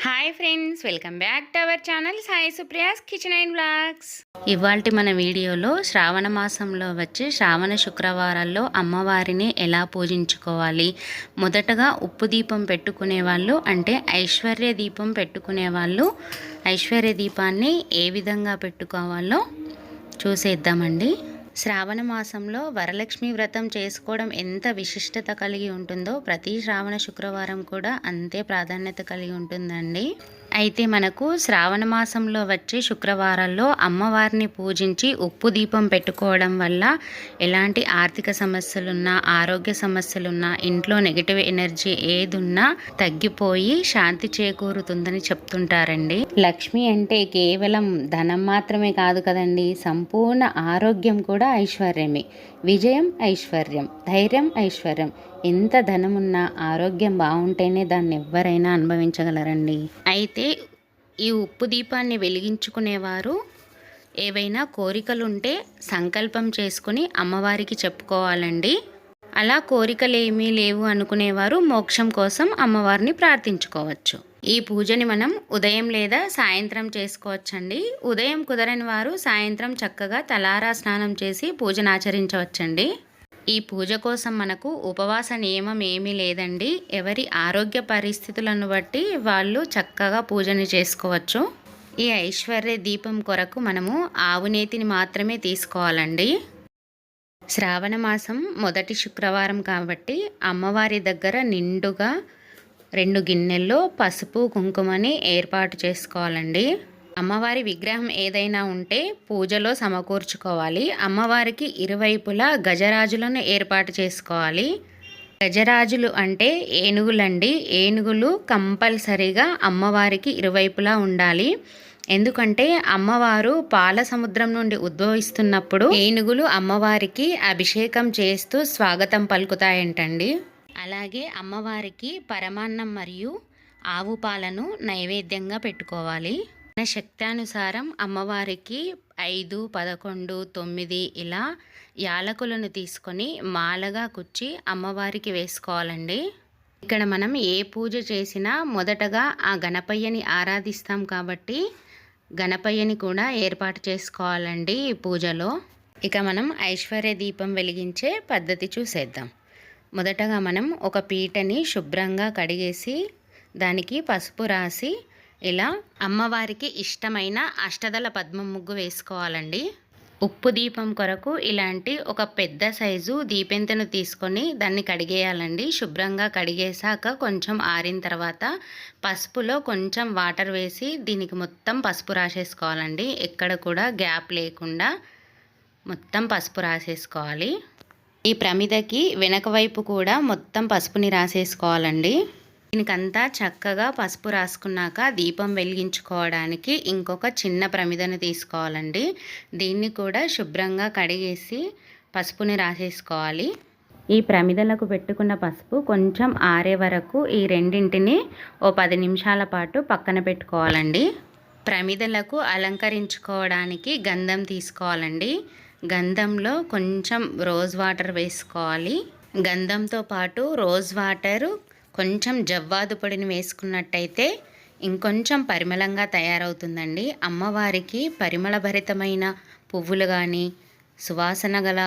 Hi friends, welcome back to our channel Sai Supriya's kitchen and vlogs. ఇవాల్టి మన వీడియోలో శ్రావణ మాసంలో వచ్చే శ్రావణ శుక్రవారాల్లో అమ్మవారిని ఎలా పూజించుకోవాలి. మొదటగా ఉప్పు దీపం పెట్టుకునే వాళ్ళు అంటే ఐశ్వర్య దీపం పెట్టుకునే వాళ్ళు ఐశ్వర్య దీపాన్ని ఏ విధంగా పెట్టుకోవాలో చూసేద్దామండి. శ్రావణ మాసంలో వరలక్ష్మి వ్రతం చేసుకోవడం ఎంత విశిష్టత కలిగి ఉంటుందో ప్రతి శ్రావణ శుక్రవారం కూడా అంతే ప్రాధాన్యత కలిగి ఉంటుందండి. అయితే మనకు శ్రావణ మాసంలో వచ్చే శుక్రవారాల్లో అమ్మవారిని పూజించి ఉప్పు దీపం పెట్టుకోవడం వల్ల ఎలాంటి ఆర్థిక సమస్యలున్నా, ఆరోగ్య సమస్యలున్నా, ఇంట్లో నెగిటివ్ ఎనర్జీ ఏదున్నా తగ్గిపోయి శాంతి చేకూరుతుందని చెప్తుంటారండి. లక్ష్మి అంటే కేవలం ధనం మాత్రమే కాదు కదండి, సంపూర్ణ ఆరోగ్యం కూడా ఐశ్వర్యమే. విజయం ఐశ్వర్యం, ధైర్యం ఐశ్వర్యం. ఎంత ధనమున్నా ఆరోగ్యం బాగుంటేనే దాన్ని ఎవ్వరైనా అనుభవించగలరండి. అయితే ఈ ఉప్పు దీపాన్ని వెలిగించుకునేవారు ఏవైనా కోరికలుంటే సంకల్పం చేసుకుని అమ్మవారికి చెప్పుకోవాలండి. అలా కోరికలు ఏమీ లేవు అనుకునేవారు మోక్షం కోసం అమ్మవారిని ప్రార్థించుకోవచ్చు. ఈ పూజని మనం ఉదయం లేదా సాయంత్రం చేసుకోవచ్చండి. ఉదయం కుదరని వారు సాయంత్రం చక్కగా తలారా స్నానం చేసి పూజను ఆచరించవచ్చండి. ఈ పూజ కోసం మనకు ఉపవాస నియమం ఏమీ లేదండి. ఎవరి ఆరోగ్య పరిస్థితులను బట్టి వాళ్ళు చక్కగా పూజని చేసుకోవచ్చు. ఈ ఐశ్వర్య దీపం కొరకు మనము ఆవు నేతిని మాత్రమే తీసుకోవాలండి. శ్రావణ మాసం మొదటి శుక్రవారం కాబట్టి అమ్మవారి దగ్గర నిండుగా 2 గిన్నెల్లో పసుపు కుంకుమని ఏర్పాటు చేసుకోవాలండి. అమ్మవారి విగ్రహం ఏదైనా ఉంటే పూజలో సమకూర్చుకోవాలి. అమ్మవారికి ఇరువైపులా గజరాజులను ఏర్పాటు చేసుకోవాలి. గజరాజులు అంటే ఏనుగులండి. ఏనుగులు కంపల్సరీగా అమ్మవారికి ఇరువైపులా ఉండాలి. ఎందుకంటే అమ్మవారు పాల సముద్రం నుండి ఉద్భవిస్తున్నప్పుడు ఏనుగులు అమ్మవారికి అభిషేకం చేస్తూ స్వాగతం పలుకుతాయంటండి. అలాగే అమ్మవారికి పరమాన్నం మరియు ఆవు పాలను నైవేద్యంగా పెట్టుకోవాలి. మన శక్తానుసారం అమ్మవారికి 5, 11, 9 ఇలా యాలకులను తీసుకొని మాలగా కుచ్చి అమ్మవారికి వేసుకోవాలండి. ఇక్కడ మనం ఏ పూజ చేసినా మొదటగా ఆ గణపయ్యని ఆరాధిస్తాం కాబట్టి గణపయ్యని కూడా ఏర్పాటు చేసుకోవాలండి ఈ పూజలో. ఇక మనం ఐశ్వర్య దీపం వెలిగించే పద్ధతి చూసేద్దాం. మొదటగా మనం ఒక పీటని శుభ్రంగా కడిగేసి దానికి పసుపు రాసి ఇలా అమ్మవారికి ఇష్టమైన అష్టదళ పద్మం ముగ్గు వేసుకోవాలండి. ఉప్పు దీపం కొరకు ఇలాంటి ఒక పెద్ద సైజు దీపెంతను తీసుకొని దాన్ని కడిగేయాలండి. శుభ్రంగా కడిగేసాక కొంచెం ఆరిన తర్వాత పసుపులో కొంచెం వాటర్ వేసి దీనికి మొత్తం పసుపు రాసేసుకోవాలండి. ఎక్కడ కూడా గ్యాప్ లేకుండా మొత్తం పసుపు రాసేసుకోవాలి. ఈ ప్రమిదకి వెనక వైపు కూడా మొత్తం పసుపుని రాసేసుకోవాలండి. దీనికంతా చక్కగా పసుపు రాసుకున్నాక దీపం వెలిగించుకోవడానికి ఇంకొక చిన్న ప్రమిదను తీసుకోవాలండి. దీన్ని కూడా శుభ్రంగా కడిగేసి పసుపుని రాసేసుకోవాలి. ఈ ప్రమిదలకు పెట్టుకున్న పసుపు కొంచెం ఆరే వరకు ఈ రెండింటిని ఓ 10 నిమిషాల పాటు పక్కన పెట్టుకోవాలండి. ప్రమిదలకు అలంకరించుకోవడానికి గంధం తీసుకోవాలండి. గంధంలో కొంచెం రోజ్ వాటర్ వేసుకోవాలి. గంధంతో పాటు రోజ్ వాటర్ కొంచెం జవ్వాదు పొడిని వేసుకున్నట్టయితే ఇంకొంచెం పరిమళంగా తయారవుతుందండి. అమ్మవారికి పరిమళభరితమైన పువ్వులు కానీ సువాసన గల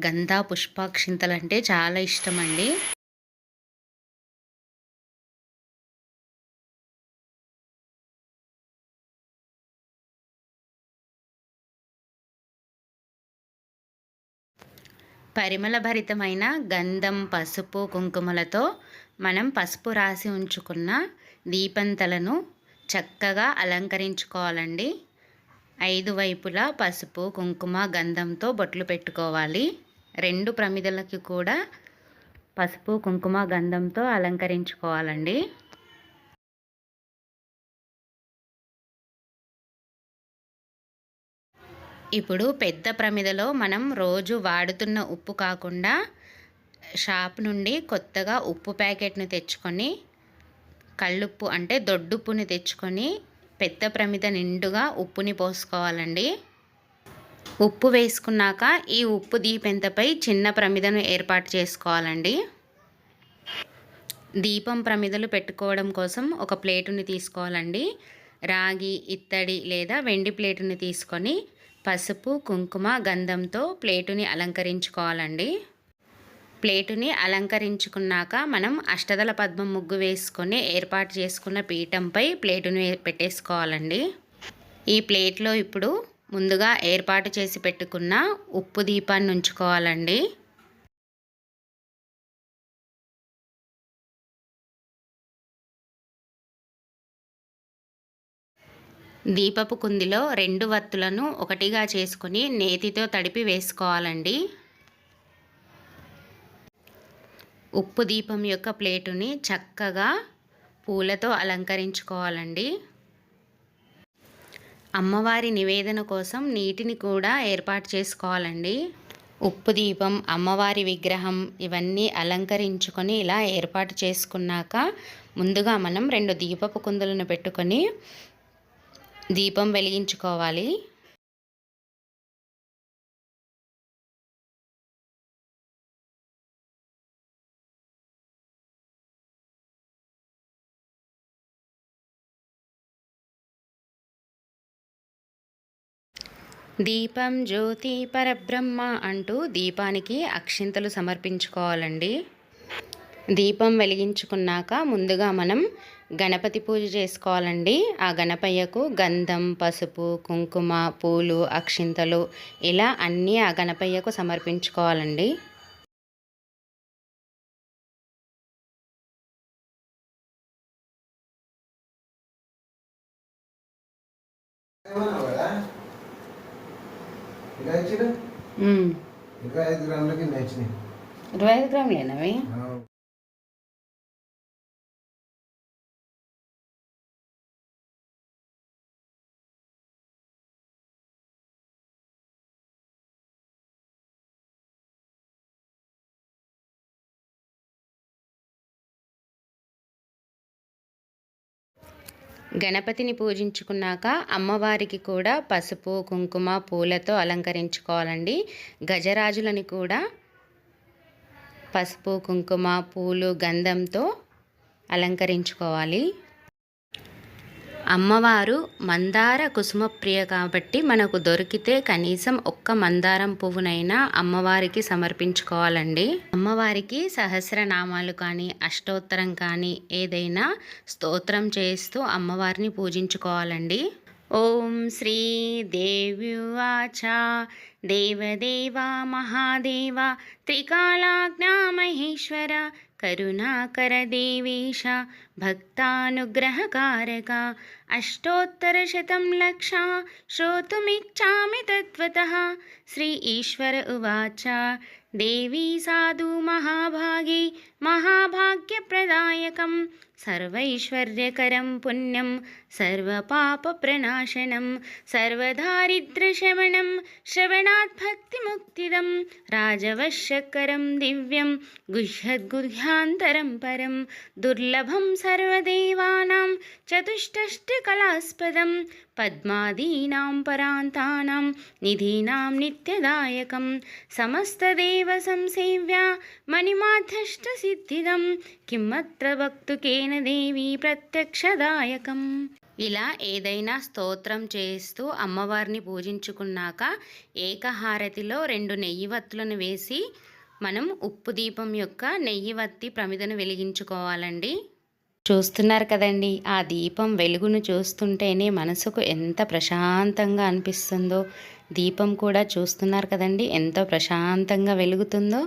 గంధ పుష్పాక్షింతలు అంటే చాలా ఇష్టమండి. పరిమళభరితమైన గంధం, పసుపు, కుంకుమలతో మనం పసుపు రాసి ఉంచుకున్న దీపంతలను చక్కగా అలంకరించుకోవాలండి. 5 వైపులా పసుపు, కుంకుమ, గంధంతో బొట్లు పెట్టుకోవాలి. 2 ప్రమిదలకి కూడా పసుపు, కుంకుమ, గంధంతో అలంకరించుకోవాలండి. ఇప్పుడు పెద్ద ప్రమిదలో మనం రోజు వాడుతున్న ఉప్పు కాకుండా షాప్ నుండి కొత్తగా ఉప్పు ప్యాకెట్ను తెచ్చుకొని కళ్ళుప్పు అంటే దొడ్డుప్పుని తెచ్చుకొని పెద్ద ప్రమిద నిండుగా ఉప్పుని పోసుకోవాలండి. ఉప్పు వేసుకున్నాక ఈ ఉప్పు దీపెంతపై చిన్న ప్రమిదను ఏర్పాటు చేసుకోవాలండి. దీపం ప్రమిదలు పెట్టుకోవడం కోసం ఒక ప్లేటుని తీసుకోవాలండి. రాగి, ఇత్తడి లేదా వెండి ప్లేటుని తీసుకొని పసుపు, కుంకుమ, గంధంతో ప్లేటుని అలంకరించుకోవాలండి. ప్లేటుని అలంకరించుకున్నాక మనం అష్టదళ పద్మం ముగ్గు వేసుకొని ఏర్పాటు చేసుకున్న పీఠంపై ప్లేటుని పెట్టేసుకోవాలండి. ఈ ప్లేట్లో ఇప్పుడు ముందుగా ఏర్పాటు చేసి పెట్టుకున్న ఉప్పు దీపాన్ని ఉంచుకోవాలండి. దీపపు కుందిలో 2 వత్తులను ఒకటిగా చేసుకొని నేతితో తడిపి వేసుకోవాలండి. ఉప్పు దీపం యొక్క ప్లేటుని చక్కగా పూలతో అలంకరించుకోవాలండి. అమ్మవారి నివేదన కోసం నీటిని కూడా ఏర్పాటు చేసుకోవాలండి. ఉప్పు దీపం, అమ్మవారి విగ్రహం ఇవన్నీ అలంకరించుకొని ఇలా ఏర్పాటు చేసుకున్నాక ముందుగా మనం 2 దీపపు కుందులను పెట్టుకొని దీపం వెలిగించుకోవాలి. దీపం జ్యోతి పరబ్రహ్మ అంటూ దీపానికి అక్షింతలు సమర్పించుకోవాలండి. దీపం వెలిగించుకున్నాక ముందుగా మనం గణపతి పూజ చేసుకోవాలండి. ఆ గణపయ్యకు గంధం, పసుపు, కుంకుమ, పూలు, అక్షింతలు ఇలా అన్నీ ఆ గణపయ్యకు సమర్పించుకోవాలండి. ఇలా ఇచ్చిన 25 గ్రాములకి నచ్చినాయి. 25 గ్రాములేనవి. గణపతిని పూజించుకున్నాక అమ్మవారికి కూడా పసుపు, కుంకుమ, పూలతో అలంకరించుకోవాలండి. గజరాజులని కూడా పసుపు, కుంకుమ, పూలు, గంధంతో అలంకరించుకోవాలి. అమ్మవారు మందార కుసుమ ప్రియ కాబట్టి మనకు దొరికితే కనీసం ఒక్క మందారం పువ్వునైనా అమ్మవారికి సమర్పించుకోవాలండి. అమ్మవారికి సహస్రనామాలు కానీ అష్టోత్తరం కానీ ఏదైనా స్తోత్రం చేస్తూ అమ్మవారిని పూజించుకోవాలండి. ఓం శ్రీ దేవ్యువాచ దేవదేవా మహాదేవ త్రికాలాజ్ఞా మహేశ్వర కరుణాకర దేవేశ భక్తానుగ్రహకారక అష్టోత్తరశతం లక్ష శ్రోతుమిచ్చామి తత్వతః. శ్రీ ఈశ్వర ఉవాచ దేవీ సాధు మహాభాగే మహాభాగ్యప్రదాయకం సర్వైశ్వర్యకరం పుణ్యం సర్వపాపప్రణాశనం సర్వదారిద్ర్యశమనం శ్రవణాత్ భక్తిముక్తిదం రాజవశ్యకరం దివ్యం గుహ్యద్గుహ్యాంతరం పరం దుర్లభం సర్వదేవానాం చతుష్టష్టికలాస్పదం పద్మాదీనాం పరాంతానాం నిధీనాం నిత్యదాయకం సమస్తదేవ సంసేవ్య మణిమాధ్యష్టసిద్ధిదం కిమత్ర భక్తుకేన దేవి ప్రత్యక్షదాయకం. ఇలా ఏదైనా స్తోత్రం చేస్తూ అమ్మవారిని పూజించుకున్నాక ఏకహారతిలో 2 నెయ్యి వత్తులను వేసి మనం ఉప్పు దీపం యొక్క నెయ్యి వత్తి ప్రమిదను వెలిగించుకోవాలండి. చూస్తున్నారు కదండి, ఆ దీపం వెలుగును చూస్తుంటేనే మనసుకు ఎంత ప్రశాంతంగా అనిపిస్తుందో. దీపం కూడా చూస్తున్నారు కదండి ఎంతో ప్రశాంతంగా వెలుగుతుందో.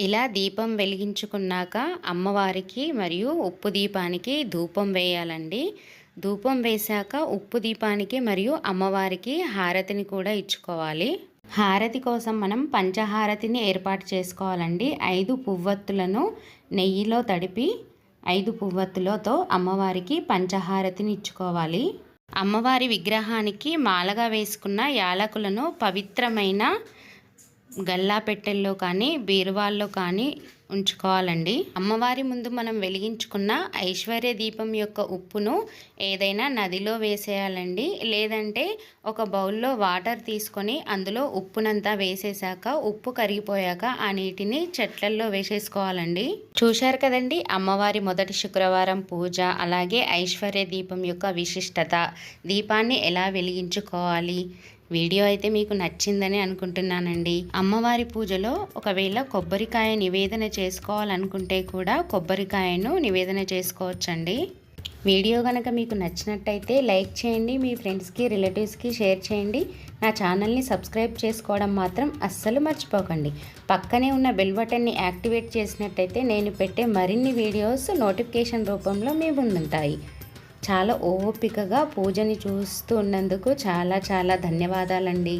ఇలా దీపం వెలిగించుకున్నాక అమ్మవారికి మరియు ఉప్పు దీపానికి ధూపం వేయాలండి. ధూపం వేశాక ఉప్పు దీపానికి మరియు అమ్మవారికి హారతిని కూడా ఇచ్చుకోవాలి. హారతి కోసం మనం పంచహారతిని ఏర్పాటు చేసుకోవాలండి. 5 పువ్వొత్తులను నెయ్యిలో తడిపి 5 పువ్వొత్తులతో అమ్మవారికి పంచహారతిని ఇచ్చుకోవాలి. అమ్మవారి విగ్రహానికి మాలగా వేసుకున్న యాలకులను పవిత్రమైన గల్లా పెట్టెల్లో కానీ బీరువాల్లో కానీ ఉంచుకోవాలండి. అమ్మవారి ముందు మనం వెలిగించుకున్న ఐశ్వర్య దీపం యొక్క ఉప్పును ఏదైనా నదిలో వేసేయాలండి. లేదంటే ఒక బౌల్లో వాటర్ తీసుకొని అందులో ఉప్పునంతా వేసేసాక ఉప్పు కరిగిపోయాక ఆ నీటిని చెట్లల్లో వేసేసుకోవాలండి. చూశారు కదండి అమ్మవారి మొదటి శుక్రవారం పూజ, అలాగే ఐశ్వర్య దీపం యొక్క విశిష్టత, దీపాన్ని ఎలా వెలిగించుకోవాలి. వీడియో అయితే మీకు నచ్చిందని అనుకుంటున్నానండి. అమ్మవారి పూజలో ఒకవేళ కొబ్బరికాయ నివేదన చేసుకోవాలనుకుంటే కూడా కొబ్బరికాయను నివేదన చేసుకోవచ్చండి. వీడియో కనుక మీకు నచ్చినట్టయితే లైక్ చేయండి, మీ ఫ్రెండ్స్కి రిలేటివ్స్కి షేర్ చేయండి. నా ఛానల్ని సబ్స్క్రైబ్ చేసుకోవడం మాత్రం అస్సలు మర్చిపోకండి. పక్కనే ఉన్న బెల్ బటన్ని యాక్టివేట్ చేసినట్టయితే నేను పెట్టే మరిన్ని వీడియోస్ నోటిఫికేషన్ రూపంలో మీ ముందుంటాయి. చాలా ఓపికగా పూజని చూస్తూ ఉన్నందుకు చాలా ధన్యవాదాలండి.